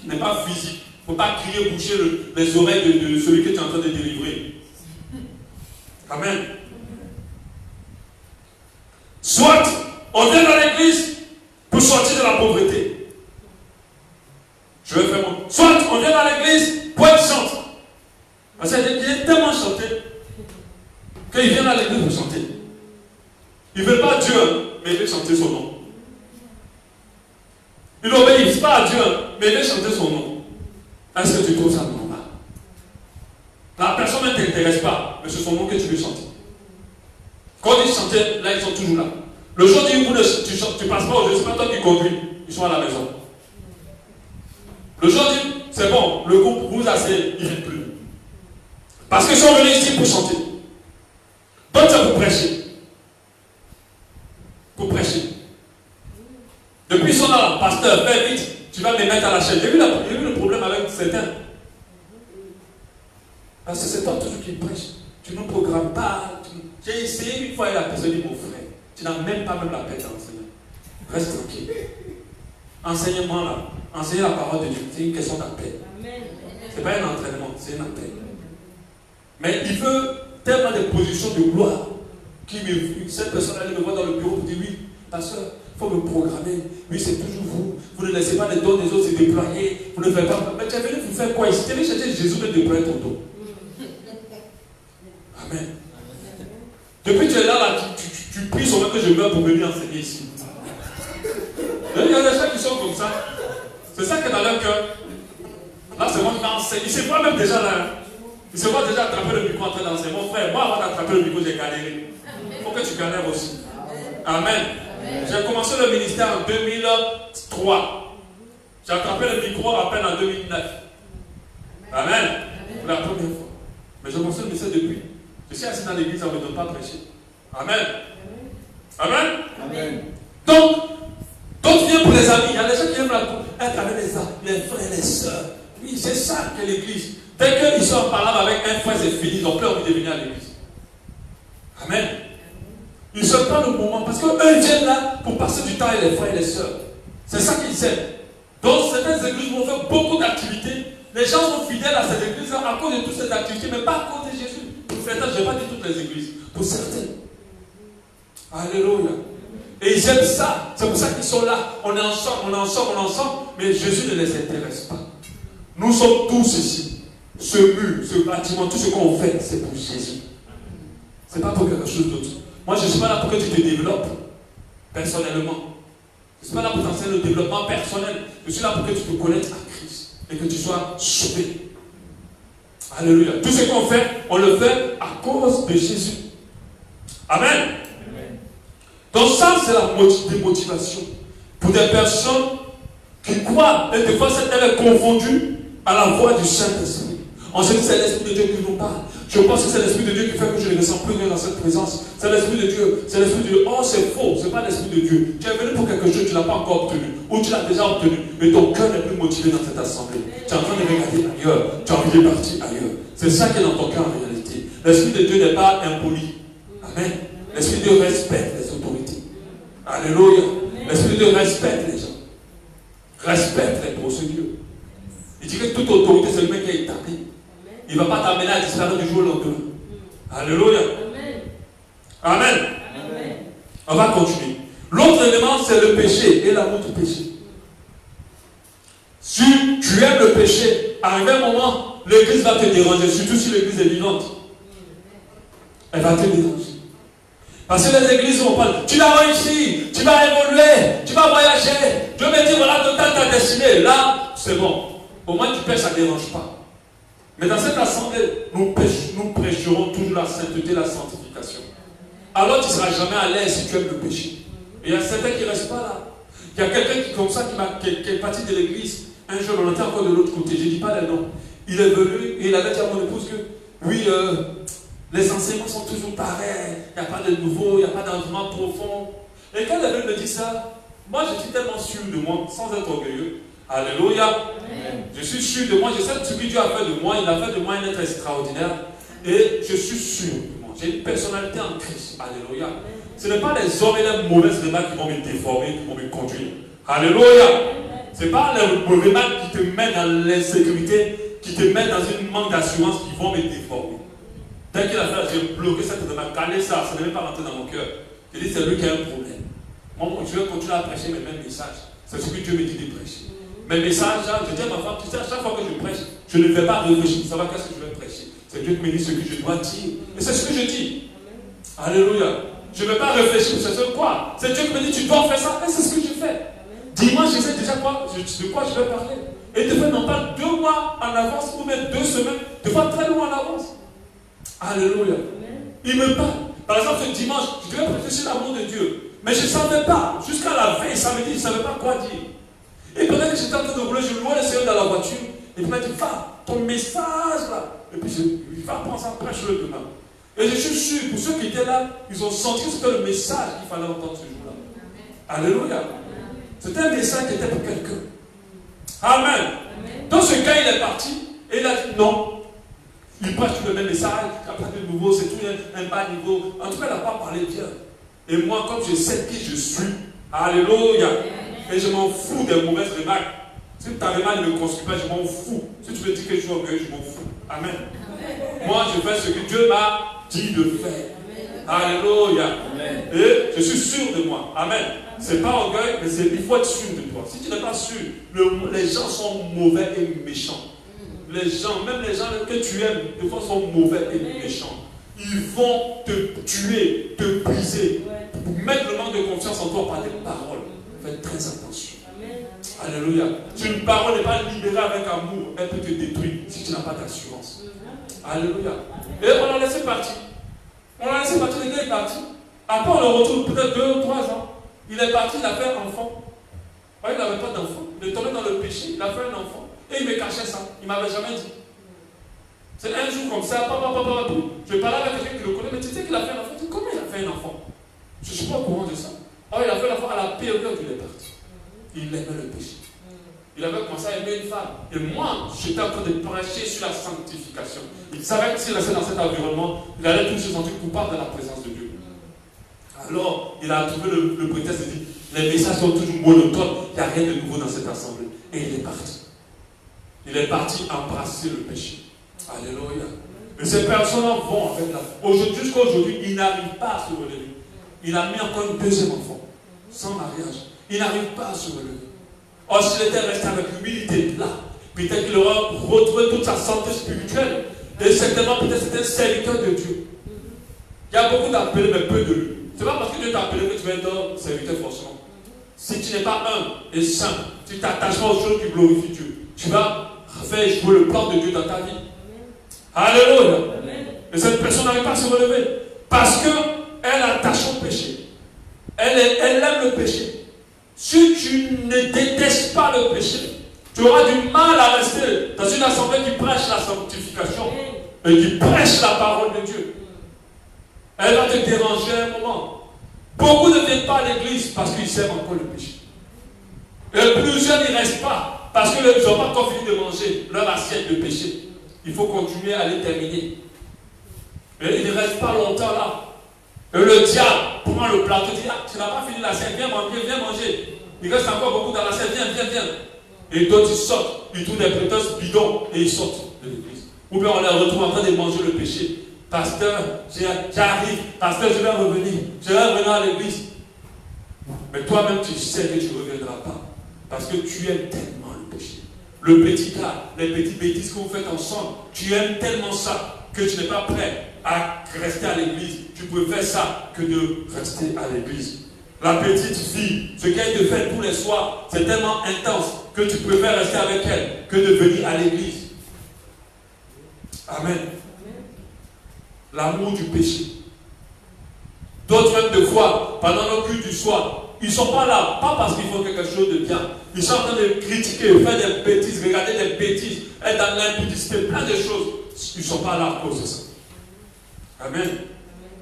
Il n'est pas physique. Il ne faut pas crier, boucher les oreilles de celui que tu es en train de délivrer. Amen. Soit on vient dans l'église pour sortir de la pauvreté. Je vais faire mon. Soit on vient dans l'église pour être chanté. Parce qu'il est tellement chanté qu'il vient dans l'église pour chanter. Il ne veut pas Dieu, mais il veut chanter son nom. Il n'obéit pas à Dieu, mais il veut chanter son nom. Est-ce que tu trouves ça normal? La personne ne t'intéresse pas, mais c'est son nom que tu veux chanter. Quand ils chantaient, là ils sont toujours là. Le jour où tu ne passes pas au jeu, c'est pas toi qui conduis, ils sont à la maison. Le jour où c'est bon, le groupe vous asseyez, ils ne viennent plus. Parce qu'ils sont venus ici pour chanter. Donc c'est pour prêcher. Pour prêcher. Depuis qu'ils sont là, pasteur, fais vite, tu vas me mettre à la chaîne. J'ai vu le problème avec certains. Parce que c'est toi toujours qui prêche. Tu ne programmes pas. J'ai essayé une fois et la personne dit, mon frère, tu n'as même pas la paix d'enseigner. Reste tranquille. Enseignement là, enseigner la parole de Dieu, c'est une question d'appel. Ce n'est pas un entraînement, c'est un appel. Mais il veut tellement de positions de gloire cette personne elle me voit dans le bureau pour dire oui, pasteur, il faut me programmer. Oui, c'est toujours vous. Vous ne laissez pas les dons des autres se déployer. Vous ne faites pas. Mais tu es venu vous faire quoi ici? Tu es venu chercher Jésus de déployer ton dos. Amen. Depuis que tu es là, tu pries sur moi que je meurs pour venir enseigner ici. Il y a des gens qui sont comme ça. C'est ça qui est dans leur cœur. Là, c'est moi qui m'enseigne. Il se voit même déjà là. Il se voit déjà attraper le micro en train d'enseigner. Mon frère, moi, avant d'attraper le micro, j'ai galéré. Il faut que tu galères aussi. Amen. J'ai commencé le ministère en 2003. J'ai attrapé le micro à peine en 2009. Amen. Pour la première fois. Mais j'ai commencé le ministère depuis. Je suis assis dans l'église, on ne me donne pas prêcher. Amen. Amen. Amen. Donc, d'autres viennent pour les amis. Il y a des gens qui aiment être avec les frères et les sœurs. Oui, c'est ça que l'église. Dès qu'ils sont en parlant avec un frère, c'est fini. Ils n'ont plus envie de venir à l'église. Amen. Ils ne sont pas le moment. Parce qu'eux, ils viennent là pour passer du temps avec les frères et les sœurs. C'est ça qu'ils aiment. Donc, certaines églises vont faire beaucoup d'activités. Les gens sont fidèles à cette église à cause de toutes ces activités, mais pas à cause de Jésus. Pour certains, je n'ai pas dit toutes les églises. Pour certaines. Alléluia. Et ils aiment ça. C'est pour ça qu'ils sont là. On est ensemble. Mais Jésus ne les intéresse pas. Nous sommes tous ici. Ce mur, ce bâtiment, tout ce qu'on fait, c'est pour Jésus. Ce n'est pas pour quelque chose d'autre. Moi, je ne suis pas là pour que tu te développes personnellement. Je ne suis pas là pour t'enseigner le développement personnel. Je suis là pour que tu te connectes à Christ et que tu sois sauvé. Alléluia. Tout ce qu'on fait, on le fait à cause de Jésus. Amen. Donc ça, c'est la démotivation. Pour des personnes qui croient, et des fois, elle est confondue à la voix du Saint-Esprit. On se dit que c'est l'Esprit de Dieu qui nous parle. Je pense que c'est l'Esprit de Dieu qui fait que je ne ressens plus rien dans cette présence. C'est l'Esprit de Dieu. C'est l'Esprit de Dieu. Oh, c'est faux. Ce n'est pas l'Esprit de Dieu. Tu es venu pour quelque chose que tu n'as pas encore obtenu. Ou tu l'as déjà obtenu. Mais ton cœur n'est plus motivé dans cette assemblée. Tu es en train de regarder ailleurs. Tu as envie de partir ailleurs. C'est ça qui est dans ton cœur en réalité. L'Esprit de Dieu n'est pas impoli. Amen. L'Esprit de Dieu respecte les autorités. Alléluia. L'Esprit de Dieu respecte les gens. Respecte les procédures. Il dit que toute autorité, c'est le mec qui est établi. Il ne va pas t'amener à disparaître du jour au lendemain. Alléluia. Amen. Amen. On va continuer. L'autre élément, c'est le péché et l'amour du péché. Si tu aimes le péché, à un moment, l'église va te déranger, surtout si l'église est vivante. Elle va te déranger. Parce que les églises vont pas. Tu vas réussir, tu vas évoluer, tu vas voyager. Dieu me dit, voilà, total ta destinée. Là, c'est bon. Au moins, tu pèches, ça ne dérange pas. Mais dans cette assemblée, nous prêcherons toujours la sainteté, la sanctification. Alors, tu ne seras jamais à l'aise si tu aimes le péché. Et il y a certains qui ne restent pas là. Il y a quelqu'un qui, comme ça, qui est parti de l'église. Un jour, on était encore de l'autre côté, je ne dis pas le nom. Il est venu et il avait dit à mon épouse que, oui, les enseignements sont toujours pareils, il n'y a pas de nouveau, il n'y a pas d'enseignement profond. Et quand elle me dit ça, moi je suis tellement sûr de moi, sans être orgueilleux. Alléluia. Amen. Je suis sûr de moi, je sais ce que Dieu a fait de moi, il a fait de moi un être extraordinaire. Et je suis sûr de moi. J'ai une personnalité en Christ. Alléluia. Ce n'est pas les hommes et les mauvaises remarques qui vont me déformer, qui vont me conduire. Alléluia. Ce n'est pas les remarques qui te mettent dans l'insécurité, qui te mettent dans une manque d'assurance qui vont me déformer. Dès qu'il a fait, j'ai bloqué cette remarque, calé ça, ça ne devait pas rentrer dans mon cœur. Je dis, c'est lui qui a un problème. Moi, je vais continuer à prêcher mes mêmes messages. C'est ce que Dieu me dit de prêcher. Mes messages, je dis à ma femme, tu sais, à chaque fois que je prêche, je ne vais pas réfléchir, savoir qu'est-ce que je vais prêcher. C'est Dieu qui me dit ce que je dois dire. Et c'est ce que je dis. Alléluia. Je ne vais pas réfléchir, c'est quoi? C'est Dieu qui me dit, tu dois faire ça. Et c'est ce que je fais. Dimanche, je sais déjà de quoi je vais parler. Et des fois, non pas 2 mois en avance, ou même 2 semaines, des fois très loin en avance. Alléluia. Il me parle. Par exemple, ce dimanche, je devais prêcher sur l'amour de Dieu. Mais je ne savais pas. Jusqu'à la veille, samedi, je ne savais pas quoi dire. Et pendant que j'étais en train de rouler, je louais le Seigneur dans la voiture. Et il m'a dit, va, ton message là. Et puis il va prendre ça, prêche-le demain. Et je suis sûr, pour ceux qui étaient là, ils ont senti que c'était le message qu'il fallait entendre ce jour-là. Alléluia. C'était un message qui était pour quelqu'un. Amen. Dans ce cas, il est parti et il a dit non. Il prêche tout le même message, il n'y a pas de nouveau, c'est tout un bas niveau. En tout cas, il n'a pas parlé bien. Et moi, comme je sais qui je suis, alléluia. Et je m'en fous des mauvaises remarques. Si ta remarque ne me construit pas, je m'en fous. Si tu me dis que je suis orgueilleux, je m'en fous. Amen. Moi, je fais ce que Dieu m'a dit de faire. Alléluia. Et je suis sûr de moi. Amen. Ce n'est pas orgueil, mais il faut être sûr de toi. Si tu n'es pas sûr, les gens sont mauvais et méchants. Les gens, même les gens que tu aimes, des fois sont mauvais et méchants. Ils vont te tuer, te briser, mettre le manque de confiance en toi par des paroles. Faites très attention. Alléluia. Si une parole n'est pas libérée avec amour, elle peut te détruire si tu n'as pas d'assurance. Alléluia. Et on l'a laissé partir. On l'a laissé partir, le gars est parti. Après, on le retrouve peut-être 2 ou 3 ans. Il est parti, il a fait un enfant. Il n'avait pas d'enfant. Il est tombé dans le péché, il a fait un enfant. Et il me cachait ça. Il ne m'avait jamais dit. C'est un jour comme ça, je parlais avec quelqu'un qui le connaît, mais tu sais qu'il a fait un enfant. Tu dis, comment il a fait un enfant? Je ne suis pas au courant de ça. Alors il a fait un enfant à la période où il est parti. Il aimait le péché. Il avait commencé à aimer une femme. Et moi, j'étais en train de prêcher sur la sanctification. Il savait que s'il restait dans cet environnement, il allait toujours se sentir coupable de la présence de Dieu. Alors, il a trouvé le prétexte de dire, les messages sont toujours monotones, il n'y a rien de nouveau dans cette assemblée. Et il est parti. Il est parti embrasser le péché. Alléluia. Et ces personnes-là vont avec la foi. Jusqu'à aujourd'hui, il n'arrive pas à se relever. Il a mis encore une 2e enfant, sans mariage. Il n'arrive pas à se relever. Or, s'il était resté avec l'humilité là, peut-être qu'il aurait retrouvé toute sa santé spirituelle. Et certainement, peut-être c'était un serviteur de Dieu. Il y a beaucoup d'appelés, mais peu de lui. Ce n'est pas parce que Dieu t'a appelé que tu vas être un serviteur forcément. Si tu n'es pas un et saint, tu t'attaches pas aux choses qui glorifient Dieu, tu vas faire jouer le plan de Dieu dans ta vie. Alléluia. Et cette personne n'arrive pas à se relever parce qu'elle attache au péché. Elle aime le péché. Si tu ne détestes pas le péché, tu auras du mal à rester dans une assemblée qui prêche la sanctification et qui prêche la parole de Dieu. Elle va te déranger un moment. Beaucoup ne viennent pas à l'église parce qu'ils aiment encore le péché. Et plusieurs n'y restent pas parce qu'ils n'ont pas encore fini de manger leur assiette de péché. Il faut continuer à les terminer. Et ils ne restent pas longtemps là. Et le diable prend le plateau et dit, ah, tu n'as pas fini l'assiette, viens manger. Il reste encore beaucoup dans l'assiette, viens. Et d'autres ils sortent, ils trouvent des prétextes bidons et ils sortent de l'église. Ou bien on les retrouve en train de manger le péché. Pasteur, j'arrive. Pasteur, je vais revenir à l'église. Mais toi-même, tu sais que tu ne reviendras pas. Parce que tu aimes tellement le péché. Le petit gars, les petites bêtises que vous faites ensemble, tu aimes tellement ça que tu n'es pas prêt à rester à l'église. Tu préfères ça que de rester à l'église. La petite fille, ce qu'elle te fait tous les soirs, c'est tellement intense que tu préfères rester avec elle que de venir à l'église. Amen. L'amour du péché. D'autres même de fois, pendant nos cultes du soir, ils ne sont pas là, pas parce qu'ils font quelque chose de bien, Ils sont en train de critiquer, faire des bêtises, regarder des bêtises, être dans l'impudicité, plein de choses. Ils ne sont pas là à cause de ça. Amen.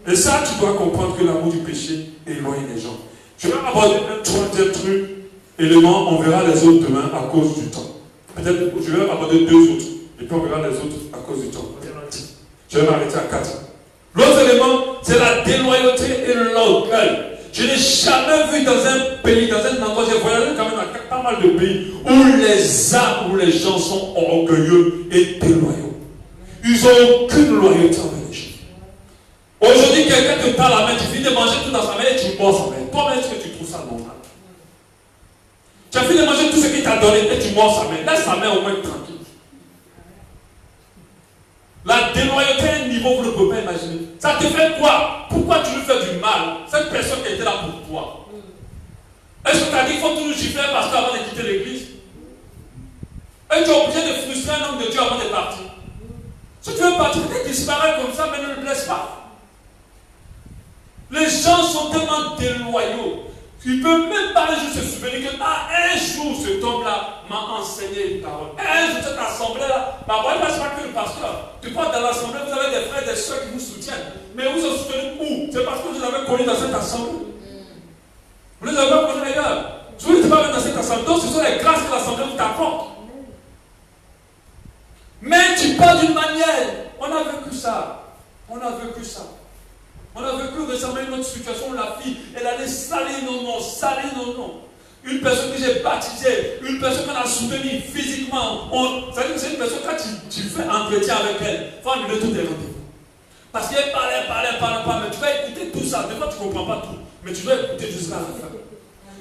Et ça, tu dois comprendre que l'amour du péché éloigne les gens. Je vais aborder un troisième truc, élément, on verra les autres demain à cause du temps. Peut-être je vais aborder 2 autres, et puis on verra les autres à cause du temps. Je vais m'arrêter à 4. L'autre élément, c'est la déloyauté et l'orgueil. Je n'ai jamais vu dans un pays, dans un endroit, j'ai voyagé quand même dans pas mal de pays, où les gens sont orgueilleux et déloyaux. Ils n'ont aucune loyauté envers les gens. Aujourd'hui, quelqu'un te parle à la main, tu finis de manger tout dans sa main et tu mords sa main. Toi-même, est-ce que tu trouves ça normal? Tu as fini de manger tout ce qu'il t'a donné et tu mords sa main. Laisse sa main au moins tranquille. La déloyauté à un niveau, vous ne pouvez pas imaginer. Ça te fait quoi? Pourquoi tu lui fais du mal? Cette personne qui était là pour toi. Est-ce que tu as dit qu'il faut toujours gifler un pasteur avant de quitter l'église? Et tu es obligé de frustrer un homme de Dieu avant de partir. Si tu veux partir, peut-être disparaître comme ça, mais ne le blesse pas. Les gens sont tellement déloyaux. Il ne peut même pas un jour se souvenir que un jour cet homme-là m'a enseigné une parole. Un jour cette assemblée-là, ma voix n'est pas que le pasteur. Tu crois que dans l'assemblée, vous avez des frères et des soeurs qui vous soutiennent. Mais vous vous soutenez où? C'est parce que vous les avez connus dans cette assemblée. Vous les avez pas connus ailleurs. Si vous n'êtes pas dans cette assemblée, donc ce sont les grâces que l'assemblée vous apporte. Mais tu parles d'une manière. On a vécu ça. On a vécu ça. On a vécu récemment une autre situation où la fille, elle allait salir nos noms, salir nos noms. Une personne que j'ai baptisée, une personne qu'on a soutenue physiquement. C'est une personne, quand tu fais entretien avec elle, il faut annuler tous tes rendez-vous. Parce qu'elle parlait, mais tu vas écouter tout ça. Des fois, tu ne comprends pas tout, mais tu dois écouter jusqu'à la fin.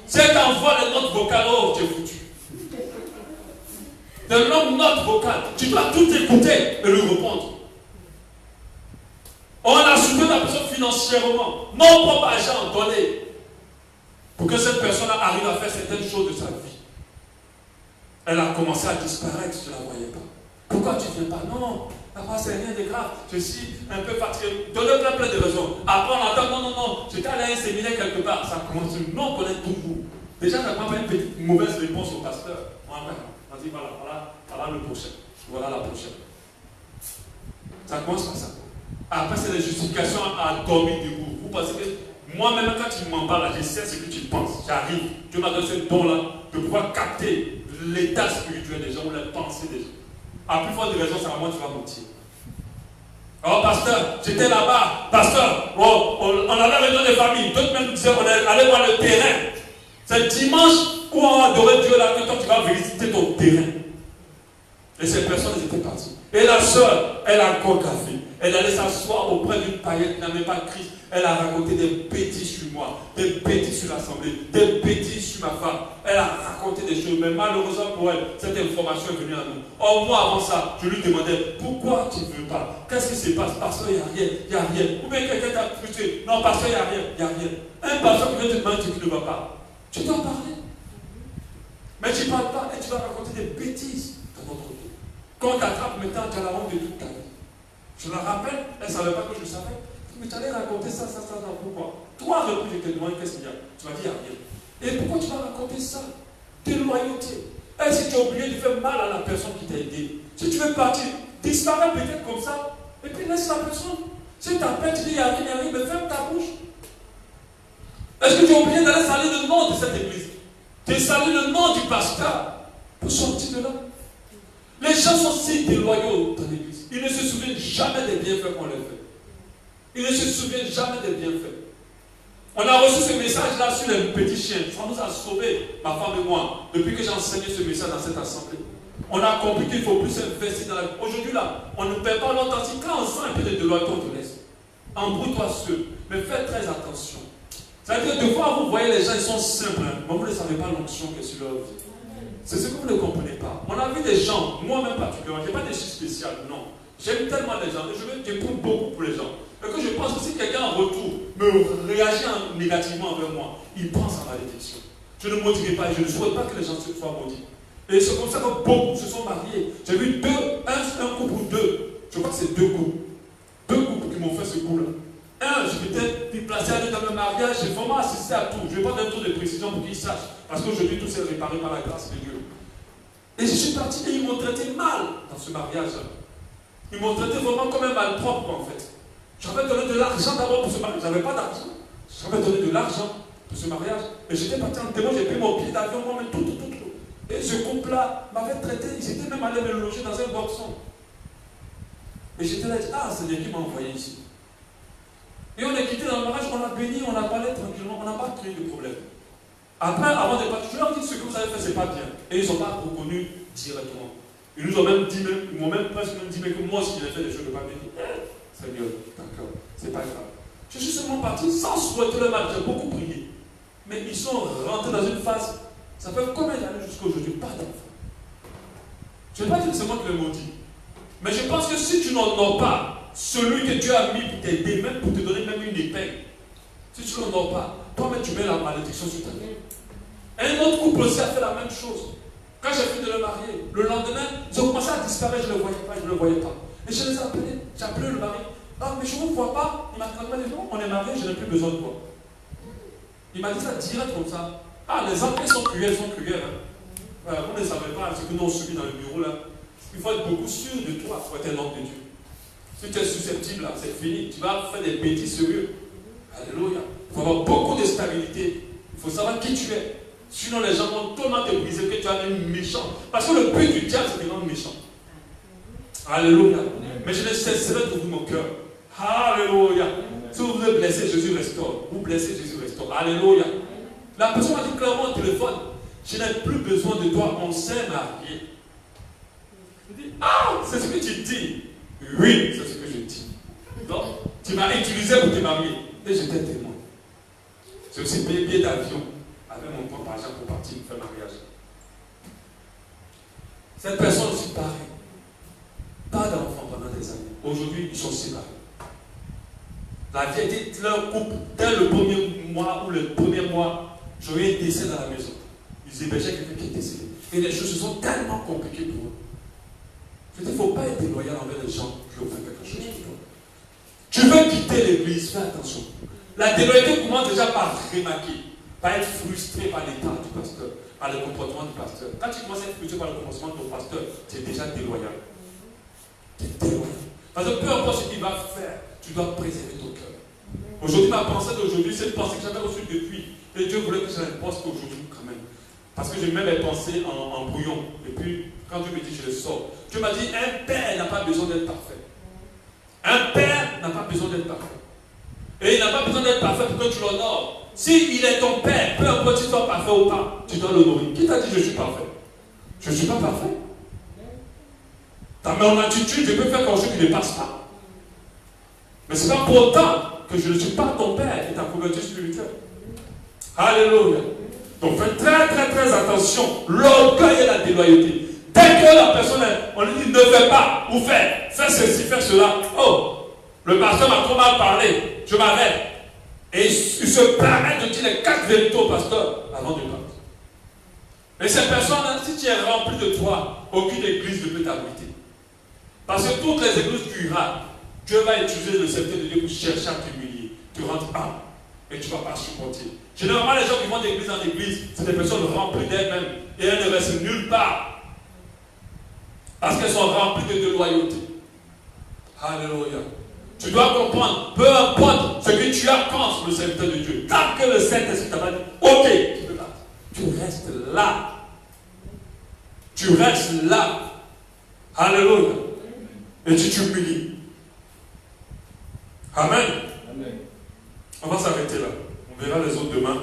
Si elle t'envoie les notes vocales, oh, tu es foutu. De longues notes vocales, tu dois tout écouter et lui répondre. On a soutenu la personne financièrement, non propre argent donné, pour que cette personne arrive à faire certaines choses de sa vie. Elle a commencé à disparaître, je ne la voyais pas. Pourquoi tu ne viens pas? Non, là-bas c'est rien de grave, je suis un peu fatigué. Donnez plein de raisons. Après on entend, non, j'étais allé à un séminaire quelque part. Ça commence, non, on connaît toujours. Déjà, ça prend pas une petite mauvaise réponse au pasteur. On dit, voilà le prochain. Voilà la prochaine. Ça commence par ça. Après, c'est des justifications à dormir debout. Vous pensez que moi-même, quand tu m'en parles, je sais ce que tu penses. J'arrive. Dieu m'a donné ce don-là de pouvoir capter l'état spirituel des gens ou les pensées des gens. À plus forte de raison, c'est à moi que tu vas mentir. Oh, pasteur, j'étais là-bas. Pasteur, on avait besoin de famille. D'autres même nous disaient on est allé voir le terrain. C'est dimanche où on a adoré Dieu là, que toi tu vas visiter ton terrain. Et ces personnes étaient parties. Et la soeur, elle a encore café. Elle allait s'asseoir auprès d'une païenne qui n'avait pas de Christ. Elle a raconté des bêtises sur moi, des bêtises sur l'assemblée, des bêtises sur ma femme. Elle a raconté des choses, mais malheureusement pour elle, cette information est venue à nous. Or, moi, avant ça, je lui demandais, pourquoi tu ne veux pas? Qu'est-ce qui se passe? Parce qu'il n'y a rien, il n'y a rien. Ou bien quelqu'un t'a frustré. Non, parce qu'il n'y a rien, il n'y a rien. Un pasteur qui vient te demander ce qui ne va pas. Tu dois parler. Mais tu ne parles pas et tu vas raconter des bêtises dans notre vie. Quand on t'attrape maintenant, tu as la honte de toute ta vie. Je la rappelle, elle ne savait pas que je savais. Mais tu allais raconter ça, pourquoi? Toi, je te demande qu'est-ce qu'il y a. Tu m'as dit, il n'y a rien. Et pourquoi tu vas raconter ça? Déloyauté. Est-ce que tu es obligé de faire mal à la personne qui t'a aidé? Si tu veux partir, disparais peut-être comme ça, et puis laisse la personne. Si t'appelles, tu dis, il n'y a rien, mais ferme ta bouche. Est-ce que tu es obligé d'aller salir le nom de cette église? Tu salis le nom du pasteur pour sortir de là. Les gens sont si déloyaux dans l'église. Ils ne se souviennent jamais des bienfaits qu'on leur fait. Ils ne se souviennent jamais des bienfaits. On a reçu ce message-là sur les petits chiens. Ça nous a sauvés, ma femme et moi, depuis que j'ai enseigné ce message dans cette assemblée. On a compris qu'il faut plus investir dans la vie. Aujourd'hui, là, on ne perd pas longtemps. Si quand on sent un peu de déloyauté, on te laisse. Embrouille-toi seul. Mais fais très attention. C'est-à-dire, de fois, vous voyez les gens, ils sont simples, hein, mais vous ne savez pas l'onction qui est sur leur vie. C'est ce que vous ne comprenez pas. On a vu des gens, moi-même particulièrement, je n'ai pas des choses spéciales, non. J'aime tellement les gens, et j'écoute beaucoup pour les gens. Et que je pense que si quelqu'un en retour me réagit négativement envers moi, il pense à malédiction. Je ne maudirai pas et je ne souhaite pas que les gens se soient maudits. Et c'est comme ça que beaucoup se sont mariés. J'ai vu un couple ou deux. Je crois que c'est deux couples. Deux couples qui m'ont fait ce coup-là. Je m'étais placé dans le mariage, j'ai vraiment assisté à tout. Je ne vais pas donner trop de précision pour qu'ils sachent. Parce qu'aujourd'hui, tout s'est réparé par la grâce de Dieu. Et je suis parti et ils m'ont traité mal dans ce mariage. Ils m'ont traité vraiment comme un malpropre en fait. J'avais donné de l'argent d'abord pour ce mariage. Je n'avais pas d'argent. J'avais donné de l'argent pour ce mariage. Et j'étais parti en témoin, j'ai payé mon billet d'avion, moi-même, tout. Et ce couple-là m'avait traité, ils étaient même allés me loger dans un boxon. Et j'étais là, c'est Dieu qui m'a envoyé ici. Et on est quitté dans le mariage, on a béni, on a parlé tranquillement, on n'a pas créé de problème. Après, avant de partir, je leur ai dit ce que vous avez fait, c'est pas bien. Et ils n'ont pas reconnu directement. Ils nous ont même dit, ils m'ont même presque dit que moi, si j'ai fait des choses de pas bien, Seigneur, d'accord, c'est pas grave. Je suis seulement parti sans souhaiter le mal, j'ai beaucoup prié. Mais ils sont rentrés dans une phase, ça fait combien d'années jusqu'à aujourd'hui, pas d'enfant. Je ne vais pas dire que c'est moi qui l'ai maudit. Mais je pense que si tu n'en as pas, celui que Dieu a mis pour t'aider, même pour te donner même une épée, si tu n'en as pas, toi-même tu mets la malédiction sur ta vie. Un autre couple aussi a fait la même chose. Quand j'ai fini de le marier, le lendemain, ils ont commencé à disparaître, je ne le voyais pas. Et je les ai appelés, j'ai appelé le mari. Ah, mais je ne vous vois pas. Il m'a dit non, on est mariés, je n'ai plus besoin de toi. Il m'a dit ça direct comme ça. Ah, les enfants sont cruels, hein. Vous ne savez pas ce que nous on subit dans le bureau là. Il faut être beaucoup sûr de toi pour être un homme de Dieu. Si tu es susceptible là, c'est fini. Tu vas faire des bêtises sérieux. Alléluia. Il faut avoir beaucoup de stabilité. Il faut savoir qui tu es. Sinon les gens vont tellement te briser que tu as un méchant. Parce que le but du diable c'est de rendre méchant. Alléluia. Mais je ne cesserai d'ouvrir mon cœur. Alléluia. Si vous êtes blessé, Jésus restaure. Vous blessez, Jésus restaure. Alléluia. La personne m'a dit clairement au téléphone, je n'ai plus besoin de toi, on s'est marié. Je dis, c'est ce que tu dis. Oui, c'est ce que je dis. Donc, tu m'as utilisé pour te marier. Et j'étais témoin. J'ai aussi payé billet d'avion avec mon propre argent pour partir faire mariage. Cette personne aussi pareil. Pas d'enfants pendant des années. Aujourd'hui, ils sont séparés. La vie était leur couple. Dès le premier mois ou le premier mois, j'aurais un décès dans la maison. Ils hébergeaient quelqu'un qui est décédé. Et les choses se sont tellement compliquées pour eux. Je dis, il ne faut pas être déloyal envers les gens qui ont fait quelque chose pour toi. Tu veux quitter l'église, fais attention. La déloyauté commence déjà par remarquer, par être frustré par l'état du pasteur, par le comportement du pasteur. Quand tu commences à être frustré par le comportement de ton pasteur, tu es déjà déloyal. Tu es déloyal. Parce que peu importe ce qu'il va faire, tu dois préserver ton cœur. Aujourd'hui, ma pensée d'aujourd'hui, c'est une pensée que j'avais reçue depuis. Et Dieu voulait que je la pense aujourd'hui quand même. Parce que je mets mes pensées en brouillon. Et puis, quand Dieu me dit, je les sors. Dieu m'a dit, un père n'a pas besoin d'être parfait. Un père n'a pas besoin d'être parfait. Et il n'a pas besoin d'être parfait pour que tu l'honores. S'il est ton père, peu importe si tu sois parfait ou pas, tu dois l'honorer. Qui t'a dit je suis parfait? Je ne suis pas parfait. Dans mon attitude, je peux faire quelque chose qui ne passe pas. Mais ce n'est pas pour autant que je ne suis pas ton père et ta couverture spirituelle. Alléluia. Donc faites très très très attention. L'orgueil et la déloyauté. Dès que la personne, on lui dit ne fais pas ou fais ceci, fais cela. Oh, le pasteur m'a trop mal parlé. Je m'arrête. Et il se permet de dire les 4 vérités au pasteur avant de partir. Mais cette personne-là, si tu es rempli de toi, aucune église ne peut t'abriter. Parce que toutes les églises du Irak, Dieu va utiliser le serviteur de Dieu pour chercher à t'humilier. Tu rentres pas et tu ne vas pas supporter. Généralement, les gens qui vont d'église en église, c'est des personnes remplies d'elles-mêmes et elles ne restent nulle part. Parce qu'elles sont remplies de loyauté. Alléluia. Tu dois comprendre, peu importe ce que tu as contre le serviteur de Dieu, tant que le Saint-Esprit t'a dit, ok, tu peux pas. Tu restes là. Tu restes là. Alléluia. Et tu t'humilies. Amen. Amen. On va s'arrêter là. On verra les autres demain.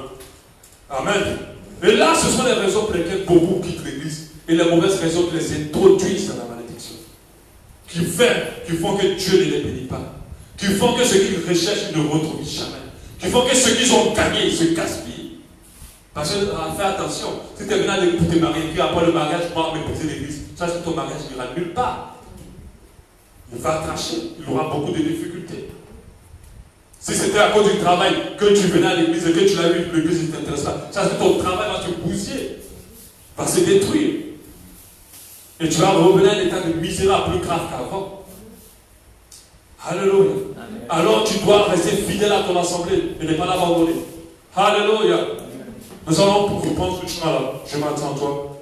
Amen. Et là, ce sont les raisons pour lesquelles beaucoup quittent l'église. Et les mauvaises raisons qui les introduisent dans la malédiction. Qui font que Dieu ne les bénit pas. Qui font que ce qu'ils recherchent ne retrouvent jamais. Qui font que ce qu'ils ont gagné se gaspillent. Parce que fais attention. Si tu es venu à l'église pour te marier, puis après le mariage, tu vas mépriser l'église. Ça, c'est ton mariage qui n'ira nulle part. Il va cracher. Il aura beaucoup de difficultés. Si c'était à cause du travail que tu venais à l'église et que tu l'as vu, l'église ne t'intéresse pas, ça c'est ton travail va te bousiller, va se détruire. Et tu vas revenir à un état de misérable plus grave qu'avant. Alléluia. Alors tu dois rester fidèle à ton assemblée et ne pas l'abandonner. Alléluia. Nous allons reprendre ce chemin-là. Je m'attends à toi.